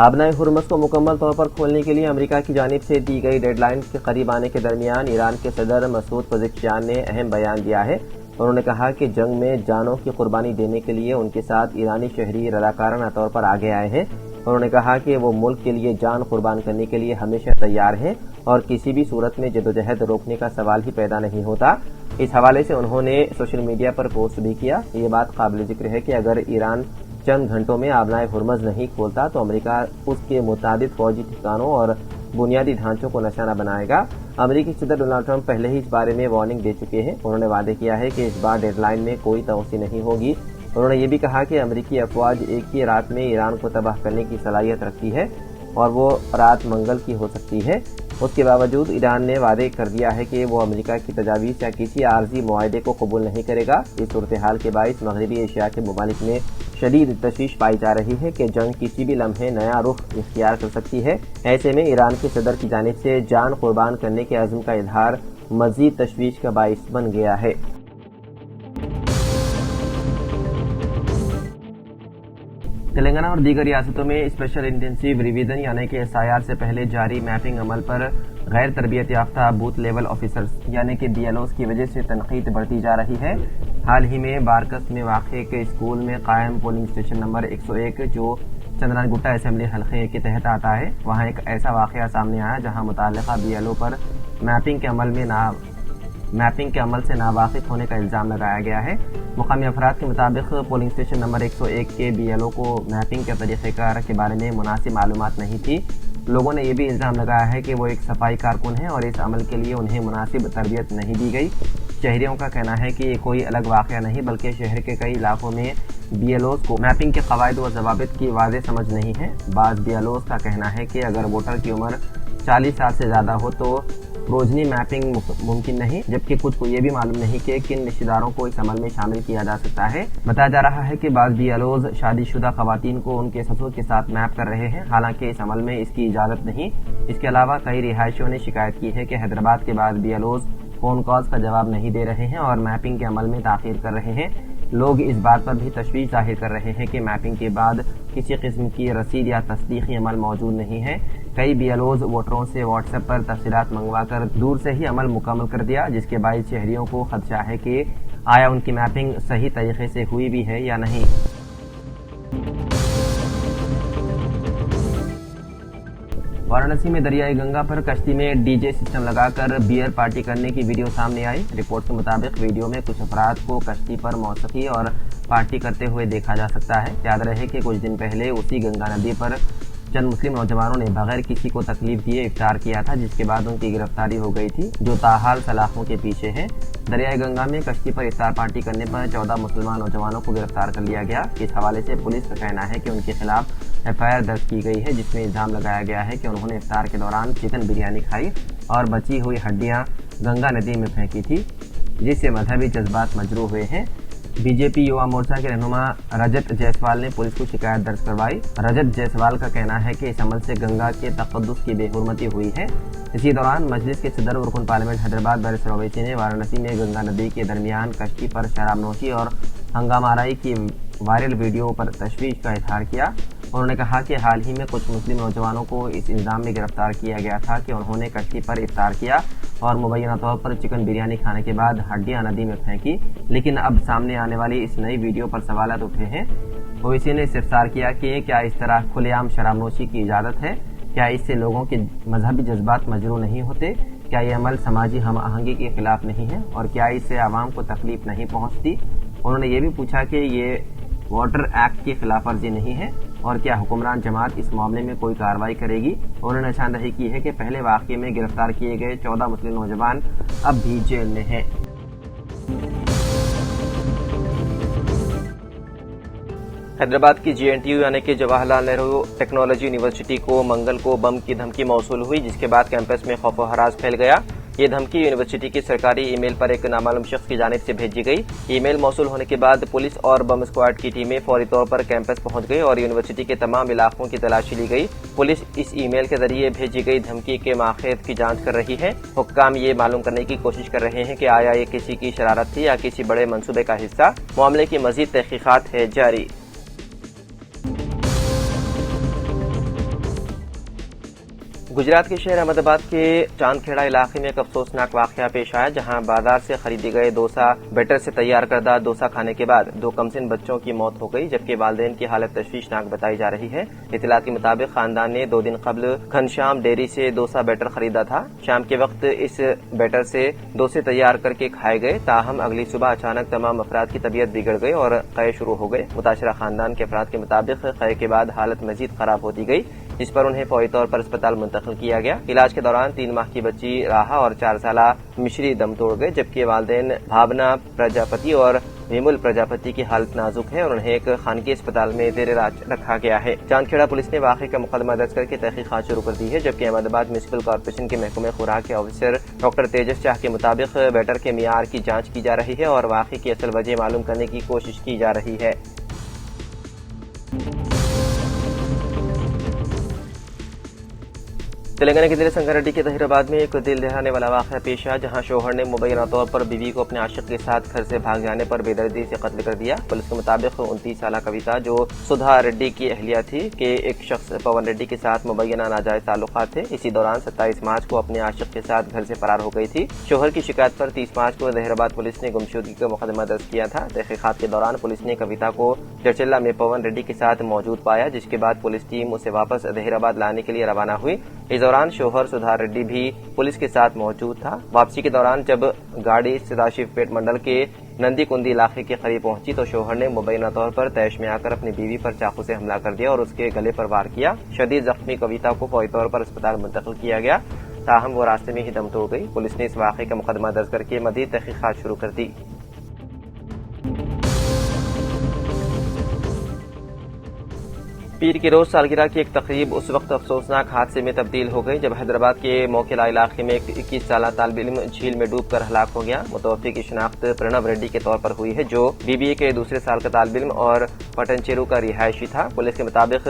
آبنائے ہرمز کو مکمل طور پر کھولنے کے لیے امریکہ کی جانب سے دی گئی ڈیڈ لائن کے قریب آنے کے درمیان ایران کے صدر مسعود پزشکیان نے اہم بیان دیا ہے۔ انہوں نے کہا کہ جنگ میں جانوں کی قربانی دینے کے لیے ان کے ساتھ ایرانی شہری رضاکارانہ طور پر آگے آئے ہیں۔ انہوں نے کہا کہ وہ ملک کے لیے جان قربان کرنے کے لیے ہمیشہ تیار ہیں اور کسی بھی صورت میں جدوجہد روکنے کا سوال ہی پیدا نہیں ہوتا۔ اس حوالے سے انہوں نے سوشل میڈیا پر پوسٹ بھی کیا۔ یہ بات قابل ذکر ہے کہ اگر ایران چند گھنٹوں میں آبنائے ہرمز نہیں کھولتا تو امریکہ اس کے متعدد فوجی ٹھکانوں اور بنیادی ڈھانچوں کو نشانہ بنائے گا۔ امریکی صدر ڈونلڈ ٹرمپ پہلے ہی اس بارے میں وارننگ دے چکے ہیں۔ انہوں نے وعدہ کیا ہے کہ اس بار ڈیڈ لائن میں کوئی توسیع نہیں ہوگی۔ انہوں نے یہ بھی کہا کہ امریکی افواج ایک ہی رات میں ایران کو تباہ کرنے کی صلاحیت رکھتی ہے اور وہ رات منگل کی ہو سکتی ہے۔ اس کے باوجود ایران نے وعدے کر دیا ہے کہ وہ امریکہ کی تجاویز یا کسی عارضی معاہدے کو قبول نہیں کرے گا۔ اس صورتحال کے باعث مغربی ایشیا کے ممالک میں شدید تشویش پائی جا رہی ہے کہ جنگ کسی بھی لمحے نیا رخ اختیار کر سکتی ہے۔ ایسے میں ایران کے صدر کی جانب سے جان قربان کرنے کے عزم کا اظہار مزید تشویش کا باعث بن گیا ہے۔ تلنگانہ اور دیگر ریاستوں میں اسپیشل انٹینسیو ریویژن یعنی کہ SIR سے پہلے جاری میپنگ عمل پر غیر تربیت یافتہ بوتھ لیول آفیسرز یعنی کہ BLOs کی وجہ سے تنقید بڑھتی جا رہی ہے۔ حال ہی میں بارکس میں واقع ایک اسکول میں قائم پولنگ اسٹیشن نمبر 101 جو چندران گٹا اسمبلی حلقے کے تحت آتا ہے، وہاں ایک ایسا واقعہ سامنے آیا جہاں متعلقہ BLO پر میپنگ کے عمل سے ناواقف ہونے کا الزام لگایا گیا ہے۔ مقامی افراد کے مطابق پولنگ اسٹیشن نمبر 101 کے BLO کو میپنگ کے طریقہ کار کے بارے میں مناسب معلومات نہیں تھی۔ لوگوں نے یہ بھی الزام لگایا ہے کہ وہ ایک صفائی کارکن ہیں اور اس عمل کے لیے انہیں مناسب تربیت نہیں دی گئی۔ شہریوں کا کہنا ہے کہ یہ کوئی الگ واقعہ نہیں بلکہ شہر کے کئی علاقوں میں BLOs کو میپنگ کے قواعد و ضوابط کی واضح سمجھ نہیں ہے۔ بعض BLOs کا کہنا ہے کہ اگر ووٹر کی عمر 40 سال سے زیادہ ہو تو روزنی میپنگ ممکن نہیں، جبکہ کچھ کو یہ بھی معلوم نہیں کہ کن رشتہ داروں کو اس عمل میں شامل کیا جا سکتا ہے۔ بتایا جا رہا ہے کہ بعض BLOs شادی شدہ خواتین کو ان کے سسر کے ساتھ میپ کر رہے ہیں، حالانکہ اس عمل میں اس کی اجازت نہیں۔ اس کے علاوہ کئی رہائشیوں نے شکایت کی ہے کہ حیدرآباد کے بعد BLOs فون کالز کا جواب نہیں دے رہے ہیں اور میپنگ کے عمل میں تاخیر کر رہے ہیں۔ لوگ اس بات پر بھی تشویش ظاہر کر رہے ہیں کہ میپنگ کے بعد کسی قسم کی رسید یا تصدیقی عمل موجود نہیں ہے۔ کئی BLOs ووٹروں سے واٹس ایپ پر تفصیلات منگوا کر دور سے ہی عمل مکمل کر دیا، جس کے باعث شہریوں کو خدشہ ہے کہ آیا ان کی میپنگ صحیح طریقے سے ہوئی بھی ہے یا نہیں۔ وارانسی میں دریائے گنگا پر کشتی میں DJ سسٹم لگا کر بیئر پارٹی کرنے کی ویڈیو سامنے آئی۔ رپورٹ کے مطابق ویڈیو میں کچھ افراد کو کشتی پر موسیقی اور پارٹی کرتے ہوئے دیکھا جا سکتا ہے۔ یاد رہے کہ کچھ دن پہلے اسی گنگا ندی پر چند مسلم نوجوانوں نے بغیر کسی کو تکلیف دیے افطار کیا تھا، جس کے بعد ان کی گرفتاری ہو گئی تھی، جو تاحال سلاخوں کے پیچھے ہیں۔ دریائے گنگا میں کشتی پر افطار پارٹی کرنے پر 14 مسلمان نوجوانوں کو گرفتار کر لیا گیا۔ اس حوالے سے پولیس کا کہنا ہے کہ ان کے خلاف FIR درج کی گئی ہے، جس میں الزام لگایا گیا ہے کہ انہوں نے افطار کے دوران چکن بریانی کھائی اور بچی ہوئی ہڈیاں گنگا ندی میں پھینکی تھی، جس سے مذہبی جذبات مجروح ہوئے ہیں۔ BJP یووا مورچہ کے رہنما رجت جیسوال نے پولیس کو شکایت درج کروائی۔ رجت جیسوال کا کہنا ہے کہ اس عمل سے گنگا کے تقدس کی بے حرمتی ہوئی ہے۔ اسی دوران مجلس کے صدر رکن پارلیمنٹ حیدرآباد بیرسٹر اویسی نے وارانسی میں گنگا ندی کے درمیان کشتی پر شراب نوشی اور ہنگامہ آرائی کی وائرل ویڈیو پر تشویش کا اظہار کیا۔ انہوں نے کہا کہ حال ہی میں کچھ مسلم نوجوانوں کو اس الزام میں گرفتار کیا گیا تھا کہ انہوں نے کشتی پر افطار کیا اور مبینہ طور پر چکن بریانی کھانے کے بعد ہڈیاں ندی میں پھینکی، لیکن اب سامنے آنے والی اس نئی ویڈیو پر سوالات اٹھے ہیں۔ اویسی نے استفسار کیا کہ کیا اس طرح کھلے عام شراب نوشی کی اجازت ہے؟ کیا اس سے لوگوں کے مذہبی جذبات مجروح نہیں ہوتے؟ کیا یہ عمل سماجی ہم آہنگی کے خلاف نہیں ہے اور کیا اس سے عوام کو تکلیف نہیں پہنچتی؟ انہوں نے یہ بھی پوچھا کہ یہ واٹر ایکٹ کی خلاف ورزی نہیں ہے اور کیا حکمران جماعت اس معاملے میں کوئی کارروائی کرے گی؟ انہوں نے نشاندہی کی ہے کہ پہلے واقعے میں گرفتار کیے گئے 14 مسلم نوجوان اب بھی جیل میں ہیں۔ حیدرآباد کی JNTU یعنی کہ جواہر لال نہرو ٹیکنالوجی یونیورسٹی کو منگل کو بم کی دھمکی موصول ہوئی، جس کے بعد کیمپس میں خوف و ہراس پھیل گیا۔ یہ دھمکی یونیورسٹی کی سرکاری ای میل پر ایک نامعلوم شخص کی جانب سے بھیجی گئی۔ ای میل موصول ہونے کے بعد پولیس اور بم اسکواڈ کی ٹیمیں فوری طور پر کیمپس پہنچ گئی اور یونیورسٹی کے تمام علاقوں کی تلاشی لی گئی۔ پولیس اس ای میل کے ذریعے بھیجی گئی دھمکی کے ماخذ کی جانچ کر رہی ہے۔ حکام یہ معلوم کرنے کی کوشش کر رہے ہیں کہ آیا یہ کسی کی شرارت تھی یا کسی بڑے منصوبے کا حصہ۔ معاملے کی مزید تحقیقات ہے جاری۔ گجرات کے شہر احمد آباد کے چاند کھیڑا علاقے میں ایک افسوسناک واقعہ پیش آیا، جہاں بازار سے خریدے گئے ڈوسا بیٹر سے تیار کردہ ڈوسا کھانے کے بعد 2 کمسن بچوں کی موت ہو گئی، جبکہ والدین کی حالت تشویشناک بتائی جا رہی ہے۔ اطلاعات کے مطابق خاندان نے 2 دن قبل گھنشیام ڈیری سے ڈوسا بیٹر خریدا تھا۔ شام کے وقت اس بیٹر سے ڈوسے تیار کر کے کھائے گئے، تاہم اگلی صبح اچانک تمام افراد کی طبیعت بگڑ گئی اور قے شروع ہو گئے۔ متاثرہ خاندان کے افراد کے مطابق قے کے بعد حالت مزید خراب ہوتی گئی، جس پر انہیں فوری طور پر اسپتال منتقل کیا گیا۔ علاج کے دوران 3 ماہ کی بچی راہا اور 4 سالہ مشری دم توڑ گئے، جبکہ والدین بھاونا پرجاپتی اور ویمل پرجاپتی کی حالت نازک ہے اور انہیں ایک خانگی اسپتال میں زیر علاج رکھا گیا ہے۔ چاندکھیڑا پولیس نے واقعے کا مقدمہ درج کر کے تحقیقات شروع کر دی ہے، جبکہ احمد آباد میونسپل کارپوریشن کے محکمہ خوراک کے آفیسر ڈاکٹر تیجس چاہ کے مطابق بیٹر کے معیار کی جانچ کی جا رہی ہے اور واقعے کی اصل وجہ معلوم کرنے کی کوشش کی جا رہی ہے۔ تلنگانہ کے ضلع سنگاریڈی کے ظہیر آباد میں ایک دل دہلانے والا واقعہ پیش آیا، جہاں شوہر نے مبینہ طور پر بیوی کو اپنے عاشق کے ساتھ گھر سے بھاگ جانے پر بے دردی سے قتل کر دیا۔ پولیس کے مطابق 29 سالہ کویتا، جو سدھا ریڈی کی اہلیہ تھی، کہ ایک شخص پون ریڈی کے ساتھ مبینہ ناجائز تعلقات تھے۔ اسی دوران 27 مارچ کو اپنے عاشق کے ساتھ گھر سے فرار ہو گئی تھی۔ شوہر کی شکایت پر 30 مارچ کو ظہیر آباد پولیس نے گمشدگی کا مقدمہ درج کیا تھا۔ تحقیقات کے دوران پولیس نے کویتا کو جرچلہ میں پون ریڈی کے ساتھ موجود پایا، جس کے بعد پولیس ٹیم اسے واپس ظہیر آباد لانے کے لیے روانہ ہوئی۔ اس دوران شوہر سدھا ریڈی بھی پولیس کے ساتھ موجود تھا۔ واپسی کے دوران جب گاڑی سداشیو پیٹ منڈل کے نندی کندی علاقے کے قریب پہنچی تو شوہر نے مبینہ طور پر طیش میں آ کر اپنی بیوی پر چاقو سے حملہ کر دیا اور اس کے گلے پر وار کیا۔ شدید زخمی کویتا کو فوری طور پر اسپتال منتقل کیا گیا، تاہم وہ راستے میں ہی دم توڑ گئی۔ پولیس نے اس واقعے کا مقدمہ درج کر کے مزید تحقیقات شروع کر دی۔ پیر کی روز سالگرہ کی ایک تقریب اس وقت افسوسناک حادثے میں تبدیل ہو گئی جب حیدرآباد کے موکلا علاقے میں ایک 21 سالہ طالب علم جھیل میں ڈوب کر ہلاک ہو گیا۔ متوفی کی شناخت پرنو ریڈی کے طور پر ہوئی ہے، جو BBA کے دوسرے سال کا طالب علم اور پٹنچیرو کا رہائشی تھا۔ پولیس کے مطابق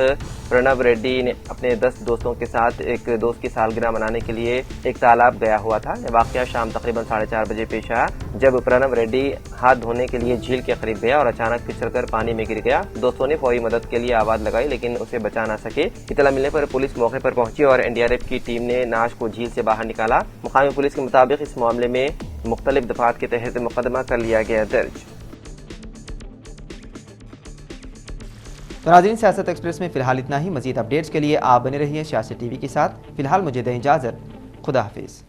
پرنو ریڈی نے اپنے 10 دوستوں کے ساتھ ایک دوست کی سالگرہ منانے کے لیے ایک تالاب گیا ہوا تھا۔ یہ واقعہ شام تقریباً 4:30 بجے پیش آیا، جب پرنو ریڈی ہاتھ دھونے کے لیے جھیل کے قریب گیا اور اچانک پھسل کر پانی میں گر گیا۔ دوستوں نے فوری مدد کے لیے آواز لگائی لیکن اسے بچا نہ سکے۔ اطلاع ملنے پر پولیس موقع پر پہنچی اور NDRF کی ٹیم نے نعش کو جھیل سے باہر نکالا۔ مقامی پولیس کے مطابق اس معاملے میں مختلف دفعات کے تحت مقدمہ کر لیا گیا درج۔ تو ناظرین، سیاست ایکسپریس میں فی الحال اتنا ہی۔ مزید اپڈیٹس کے لیے آپ بنے رہیے سیاست TV کے ساتھ۔ فی الحال مجھے دیں اجازت، خدا حافظ۔